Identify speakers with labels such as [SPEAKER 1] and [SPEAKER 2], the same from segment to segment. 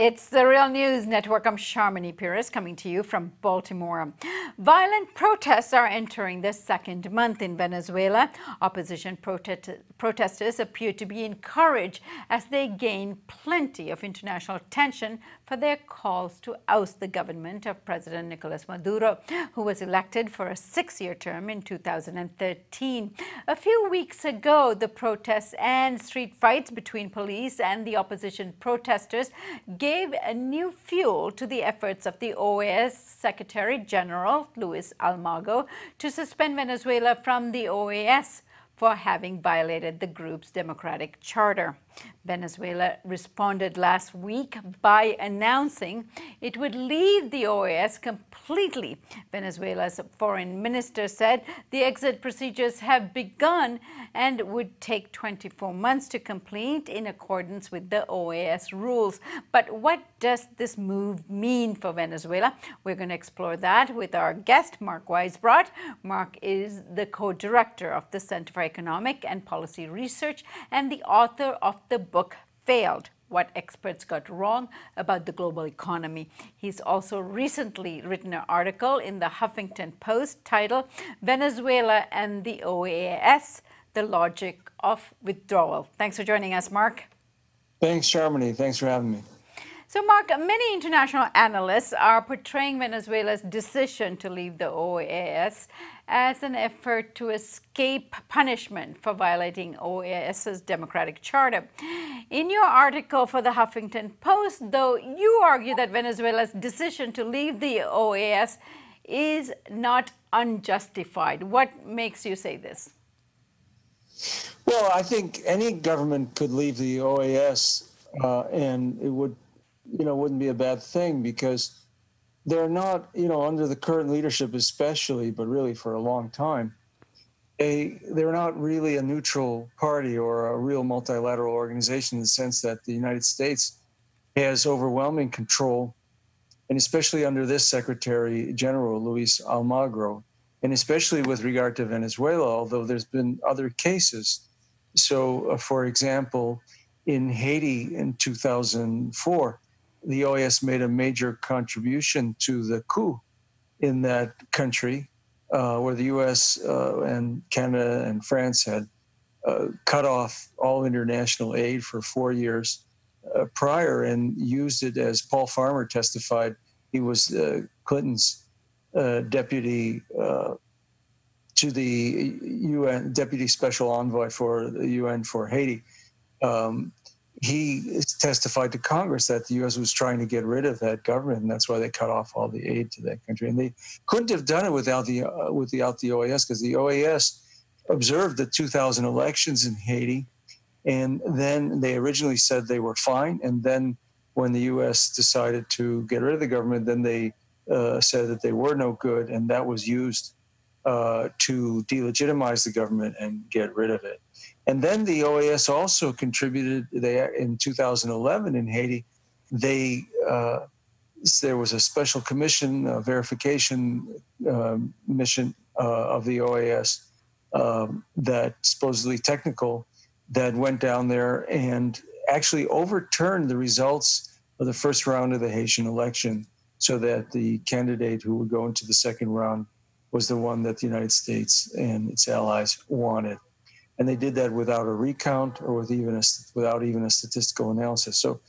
[SPEAKER 1] It's the Real News Network. I'm Sharmini Pires coming to you from Baltimore. Violent protests are entering their second month in Venezuela. Opposition protesters appear to be encouraged as they gain plenty of international attention for their calls to oust the government of President Nicolas Maduro, who was elected for a 6-year term in 2013. A few weeks ago, the protests and street fights between police and the opposition protesters gave a new fuel to the efforts of the OAS Secretary General Luis Almagro to suspend Venezuela from the OAS for having violated the group's democratic charter. Venezuela responded last week by announcing it would leave the OAS completely. Venezuela's foreign minister said the exit procedures have begun and would take 24 months to complete in accordance with the OAS rules. But what does this move mean for Venezuela? We're going to explore that with our guest, Mark Weisbrot. Mark is the co-director of the Center for Economic and Policy Research and the author of the book Failed: What Experts Got Wrong About the Global Economy. He's also recently written an article in the Huffington Post titled Venezuela and the OAS: The Logic of Withdrawal. Thanks for joining us, Mark.
[SPEAKER 2] Thanks, Sharmini. Thanks for having me.
[SPEAKER 1] So, Mark, many international analysts are portraying Venezuela's decision to leave the OAS as an effort to escape punishment for violating OAS's democratic charter. In your article for the Huffington Post, though, you argue that Venezuela's decision to leave the OAS is not unjustified. What makes you say this?
[SPEAKER 2] Well, I think any government could leave the OAS and it wouldn't be a bad thing, because they're not, under the current leadership especially, but really for a long time, they're not really a neutral party or a real multilateral organization, in the sense that the United States has overwhelming control, and especially under this Secretary General, Luis Almagro, and especially with regard to Venezuela, although there's been other cases. So, for example, in Haiti in 2004, the OAS made a major contribution to the coup in that country, where the U.S. And Canada and France had cut off all international aid for 4 years prior, and used it, as Paul Farmer testified. He was Clinton's deputy to the UN, deputy special envoy for the UN for Haiti. He testified to Congress that the U.S. was trying to get rid of that government, and that's why they cut off all the aid to that country. And they couldn't have done it without the OAS, because the OAS observed the 2000 elections in Haiti, and then they originally said they were fine, and then when the U.S. decided to get rid of the government, then they said that they were no good, and that was used to delegitimize the government and get rid of it. And then the OAS also contributed. In 2011 in Haiti, there was a special commission, a verification mission of the OAS that supposedly technical, that went down there and actually overturned the results of the first round of the Haitian election, so that the candidate who would go into the second round was the one that the United States and its allies wanted. And they did that without a recount or without even a statistical analysis. So,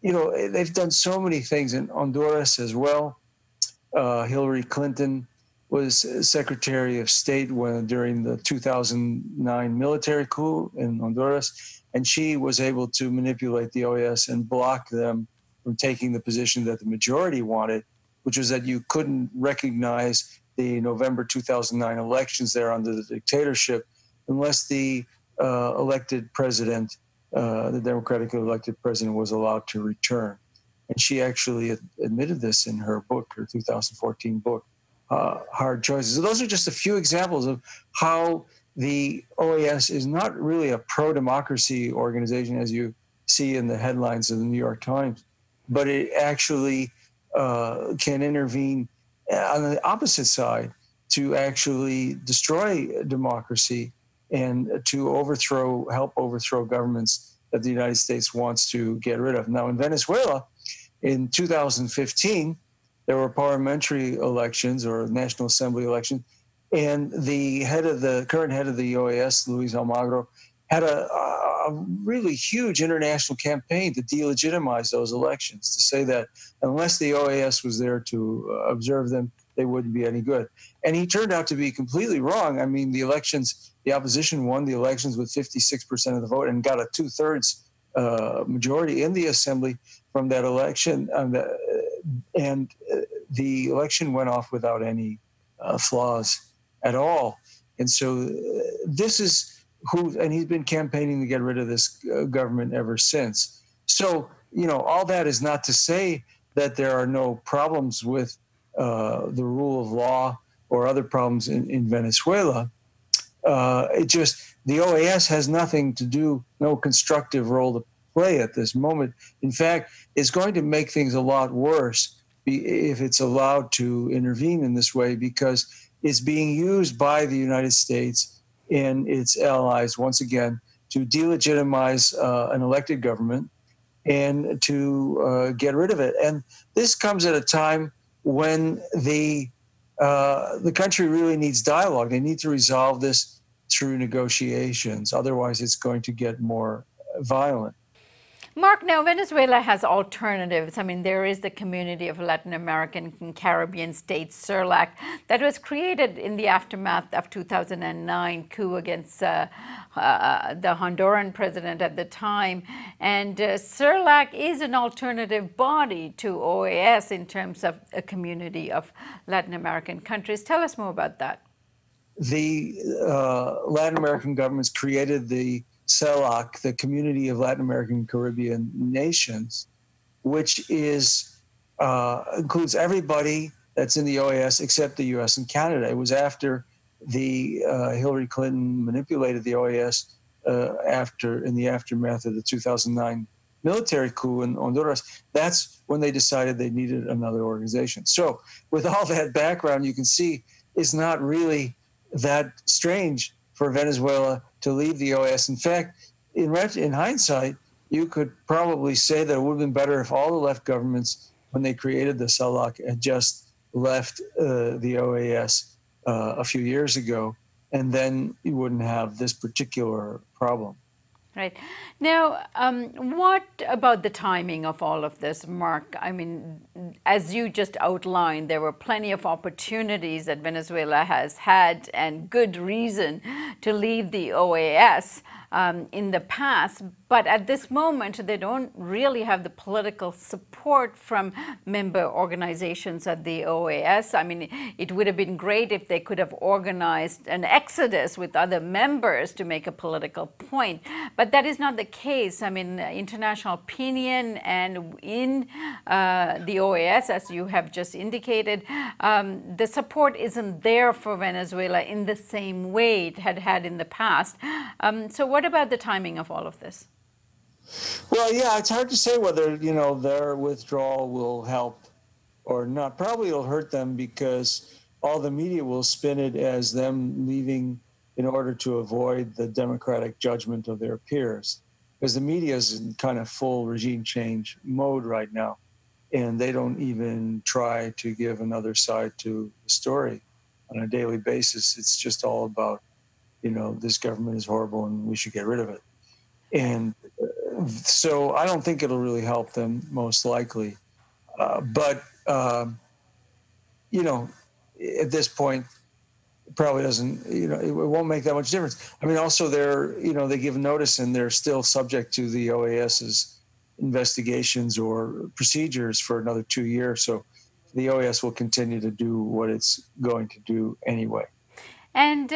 [SPEAKER 2] they've done so many things in Honduras as well. Hillary Clinton was Secretary of State during the 2009 military coup in Honduras, and she was able to manipulate the OAS and block them from taking the position that the majority wanted, which was that you couldn't recognize the November 2009 elections there under the dictatorship unless the elected president, the democratically elected president, was allowed to return. And she actually admitted this in her book, her 2014 book, Hard Choices. So those are just a few examples of how the OAS is not really a pro-democracy organization, as you see in the headlines of the New York Times, but it actually can intervene on the opposite side to actually destroy democracy and to help overthrow governments that the United States wants to get rid of. Now, in Venezuela, In 2015, there were parliamentary elections or National Assembly elections, and the current head of the OAS, Luis Almagro, had a really huge international campaign to delegitimize those elections, to say that unless the OAS was there to observe them, they wouldn't be any good. And he turned out to be completely wrong. I mean, the opposition won the elections with 56% of the vote and got a 2/3 majority in the assembly from that election. And the election went off without any flaws at all. And so this is and he's been campaigning to get rid of this government ever since. So, all that is not to say that there are no problems with the rule of law or other problems in Venezuela. It just, the OAS has nothing to do, no constructive role to play at this moment. In fact, it's going to make things a lot worse if it's allowed to intervene in this way, because it's being used by the United States and its allies, once again, to delegitimize an elected government and to get rid of it. And this comes at a time when the country really needs dialogue. They need to resolve this through negotiations. Otherwise, it's going to get more violent.
[SPEAKER 1] Mark, now Venezuela has alternatives. I mean, there is the Community of Latin American and Caribbean States, CERLAC, that was created in the aftermath of 2009 coup against the Honduran president at the time. And CERLAC is an alternative body to OAS in terms of a community of Latin American countries. Tell us more about that.
[SPEAKER 2] The Latin American governments created the CELAC, the Community of Latin American and Caribbean Nations, which includes everybody that's in the OAS except the U.S. and Canada. It was after Hillary Clinton manipulated the OAS in the aftermath of the 2009 military coup in Honduras. That's when they decided they needed another organization. So with all that background, you can see it's not really that strange for Venezuela to leave the OAS. In fact, in hindsight, you could probably say that it would have been better if all the left governments, when they created the CELAC, had just left the OAS a few years ago, and then you wouldn't have this particular problem.
[SPEAKER 1] Right. Now, what about the timing of all of this, Mark? I mean, as you just outlined, there were plenty of opportunities that Venezuela has had and good reason to leave the OAS in the past. But at this moment, they don't really have the political support from member organizations at the OAS. I mean, it would have been great if they could have organized an exodus with other members to make a political point. But that is not the case. I mean, international opinion and in the OAS, as you have just indicated, the support isn't there for Venezuela in the same way it had in the past. So what about the timing of all of this?
[SPEAKER 2] Well, yeah, it's hard to say whether, their withdrawal will help or not. Probably it'll hurt them because all the media will spin it as them leaving in order to avoid the democratic judgment of their peers. Because the media is in kind of full regime change mode right now. And they don't even try to give another side to the story on a daily basis. It's just all about, this government is horrible and we should get rid of it. And so I don't think it'll really help them, most likely. But at this point, it probably doesn't, it won't make that much difference. I mean, also they give notice and they're still subject to the OAS's investigations or procedures for another 2 years. So the OAS will continue to do what it's going to do anyway.
[SPEAKER 1] And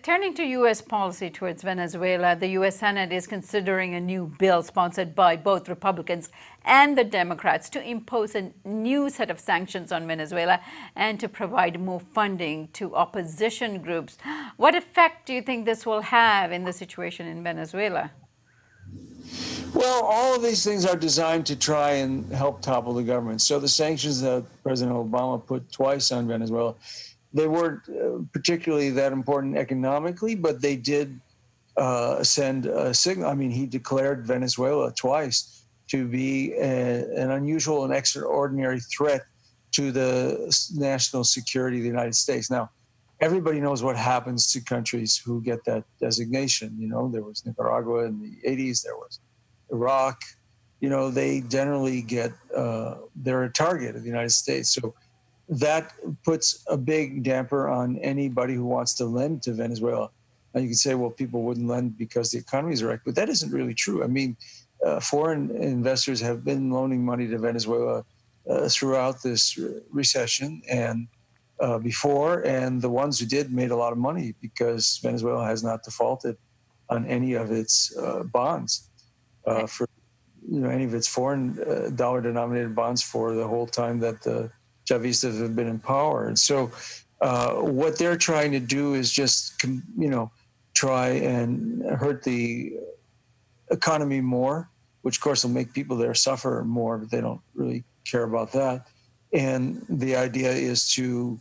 [SPEAKER 1] turning to U.S. policy towards Venezuela, the U.S. Senate is considering a new bill sponsored by both Republicans and the Democrats to impose a new set of sanctions on Venezuela and to provide more funding to opposition groups. What effect do you think this will have in the situation in Venezuela?
[SPEAKER 2] Well, all of these things are designed to try and help topple the government. So the sanctions that President Obama put twice on Venezuela, they weren't particularly that important economically, but they did send a signal. I mean, he declared Venezuela twice to be an unusual and extraordinary threat to the national security of the United States. Now, everybody knows what happens to countries who get that designation. You know, there was Nicaragua in the 80s, there was Iraq. You know, they generally get, they're a target of the United States. So that puts a big damper on anybody who wants to lend to Venezuela. Now you can say, well, people wouldn't lend because the economies are wrecked, but that isn't really true. I mean, foreign investors have been loaning money to Venezuela throughout this recession and before, and the ones who did made a lot of money because Venezuela has not defaulted on any of its bonds for any of its foreign dollar-denominated bonds for the whole time that the Chavistas have been in power. And so what they're trying to do is just, try and hurt the economy more, which of course will make people there suffer more, but they don't really care about that. And the idea is to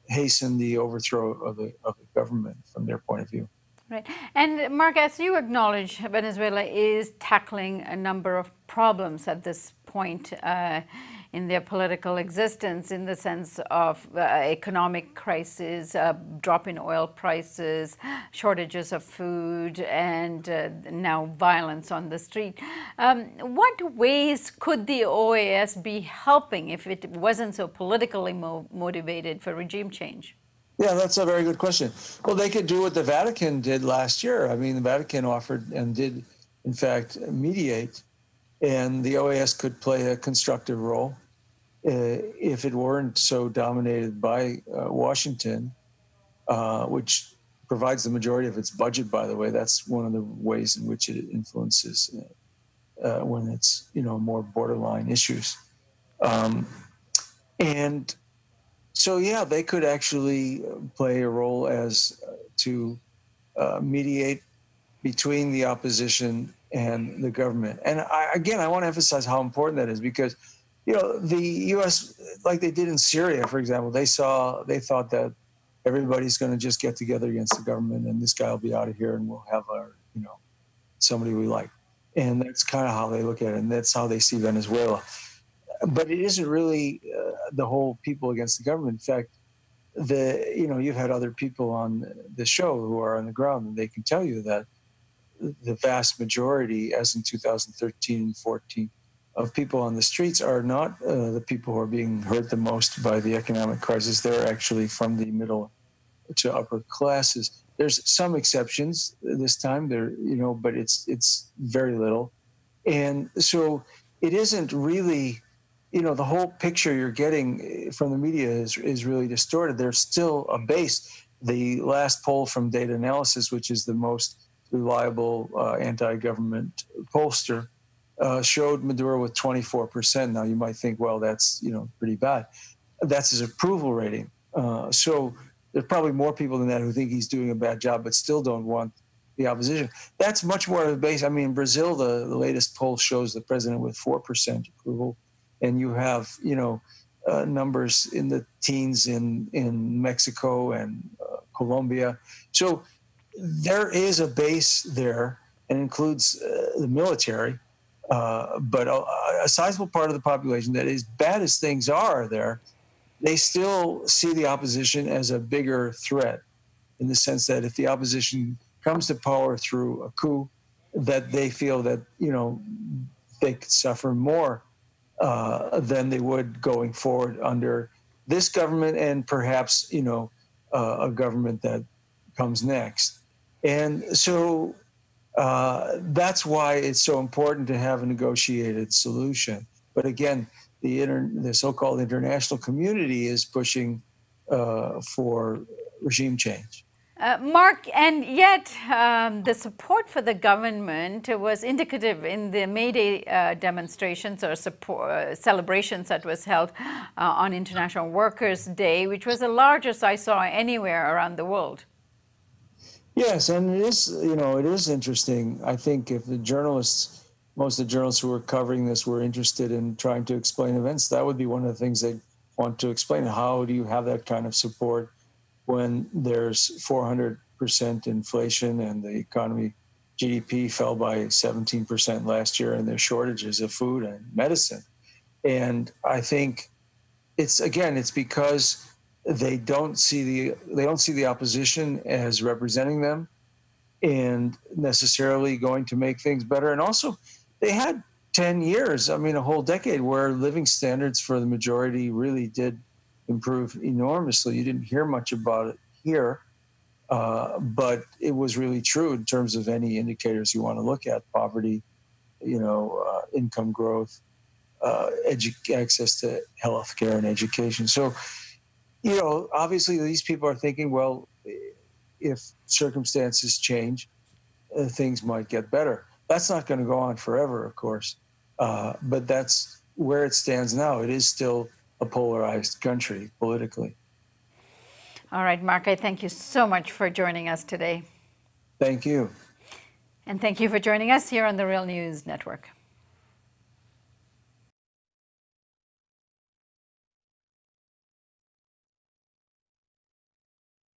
[SPEAKER 2] hasten the overthrow of the government from their point of view.
[SPEAKER 1] Right. And Mark, as you acknowledge, Venezuela is tackling a number of problems at this point in their political existence, in the sense of economic crisis, drop in oil prices, shortages of food, and now violence on the street. What ways could the OAS be helping if it wasn't so politically motivated for regime change?
[SPEAKER 2] Yeah, that's a very good question. Well, they could do what the Vatican did last year. I mean, the Vatican offered and did, in fact, mediate, and the OAS could play a constructive role if it weren't so dominated by Washington, which provides the majority of its budget, by the way. That's one of the ways in which it influences when it's, more borderline issues. And so, yeah, they could actually play a role as to mediate between the opposition and the government. And I want to emphasize how important that is because, the U.S., like they did in Syria, for example, they thought that everybody's going to just get together against the government and this guy will be out of here and we'll have our, somebody we like. And that's kind of how they look at it. And that's how they see Venezuela. But it isn't really the whole people against the government. In fact, you've had other people on the show who are on the ground, and they can tell you that the vast majority, as in 2013 and 14, of people on the streets are not the people who are being hurt the most by the economic crisis. They're actually from the middle to upper classes. There's some exceptions this time, but it's very little. And so it isn't really, the whole picture you're getting from the media is really distorted. There's still a base. The last poll from Data Analysis, which is the most reliable anti-government pollster, showed Maduro with 24%. Now you might think, well, that's pretty bad. That's his approval rating. So there's probably more people than that who think he's doing a bad job, but still don't want the opposition. That's much more of a base. I mean, in Brazil, the latest poll shows the president with 4% approval, and you have numbers in the teens in Mexico and Colombia. So there is a base there, and includes the military. But a sizable part of the population that, as bad as things are there, they still see the opposition as a bigger threat, in the sense that if the opposition comes to power through a coup, that they feel that, they could suffer more than they would going forward under this government and perhaps, a government that comes next. And so that's why it's so important to have a negotiated solution. But again, the so-called international community is pushing for regime change.
[SPEAKER 1] Mark, and yet the support for the government was indicative in the May Day demonstrations or celebrations that was held on International Workers' Day, which was the largest I saw anywhere around the world.
[SPEAKER 2] Yes, and it is interesting. I think if most of the journalists who were covering this were interested in trying to explain events, that would be one of the things they'd want to explain. How do you have that kind of support when there's 400% inflation and the economy GDP fell by 17% last year, and there's shortages of food and medicine. And I think it's because they don't see the opposition as representing them and necessarily going to make things better. And also, they had 10 years, I mean, a whole decade where living standards for the majority really did improve enormously. You didn't hear much about it here, but it was really true in terms of any indicators you want to look at: poverty, income growth, access to health care and education. So, obviously these people are thinking, well, if circumstances change, things might get better. That's not going to go on forever, of course, but that's where it stands now. It is still a polarized country politically.
[SPEAKER 1] All right, Mark, I thank you so much for joining us today.
[SPEAKER 2] Thank you.
[SPEAKER 1] And thank you for joining us here on the Real News Network.